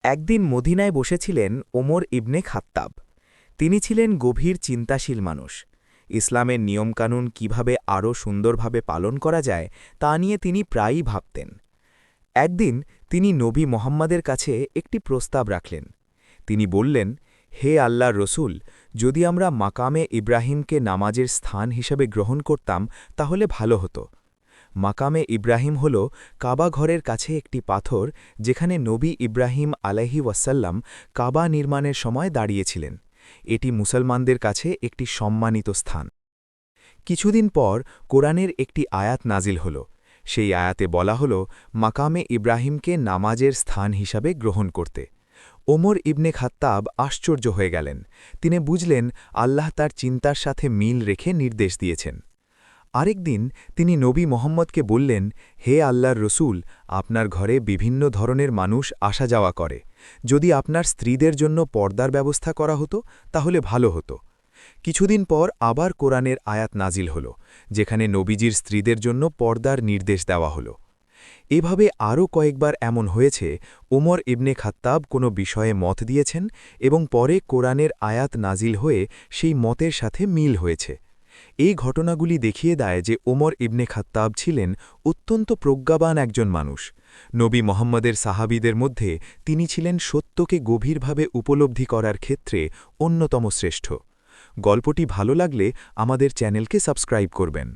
একদিন মদিনায় বসেছিলেন ওমর ইবনে খাত্তাব। তিনি ছিলেন গভীর চিন্তাশীল মানুষ। ইসলামের নিয়মকানুন কিভাবে আরও সুন্দরভাবে পালন করা যায় তা নিয়ে তিনি প্রায়ই ভাবতেন। একদিন তিনি নবী মোহাম্মদের কাছে একটি প্রস্তাব রাখলেন। তিনি বললেন, হে আল্লাহর রসুল, যদি আমরা মাকামে ইব্রাহিমকে নামাজের স্থান হিসেবে গ্রহণ করতাম তাহলে ভালো হতো। মাকামে ইব্রাহিম হল কাবা ঘরের কাছে একটি পাথর, যেখানে নবী ইব্রাহিম আলাইহি ওয়াসাল্লাম কাবা নির্মাণের সময় দাঁড়িয়েছিলেন। এটি মুসলমানদের কাছে একটি সম্মানিত স্থান। কিছুদিন পর কোরআনের একটি আয়াত নাজিল হল। সেই আয়াতে বলা হল মাকামে ইব্রাহিমকে নামাজের স্থান হিসাবে গ্রহণ করতে। ওমর ইবনে খাত্তাব আশ্চর্য হয়ে গেলেন। তিনি বুঝলেন আল্লাহ তার চিন্তার সাথে মিল রেখে নির্দেশ দিয়েছেন। আরেকদিন তিনি নবী মোহাম্মদকে বললেন, হে আল্লাহর রসুল, আপনার ঘরে বিভিন্ন ধরনের মানুষ আসা যাওয়া করে। যদি আপনার স্ত্রীদের জন্য পর্দার ব্যবস্থা করা হতো তাহলে ভালো হতো। কিছুদিন পর আবার কোরআনের আয়াত নাজিল হল, যেখানে নবীজির স্ত্রীদের জন্য পর্দার নির্দেশ দেওয়া হল। এভাবে আরও কয়েকবার এমন হয়েছে ওমর ইবনে খাত্তাব কোনো বিষয়ে মত দিয়েছেন এবং পরে কোরআনের আয়াত নাজিল হয়ে সেই মতের সাথে মিল হয়েছে। এই ঘটনাগুলি দেখিয়ে দেয় যে ওমর ইবনে খাত্তাব ছিলেন অত্যন্ত প্রজ্ঞাবান একজন মানুষ। নবী মোহাম্মদের সাহাবীদের মধ্যে তিনি ছিলেন সত্যকে গভীরভাবে উপলব্ধি করার ক্ষেত্রে অন্যতম শ্রেষ্ঠ। গল্পটি ভালো লাগলে আমাদের চ্যানেলকে সাবস্ক্রাইব করবেন।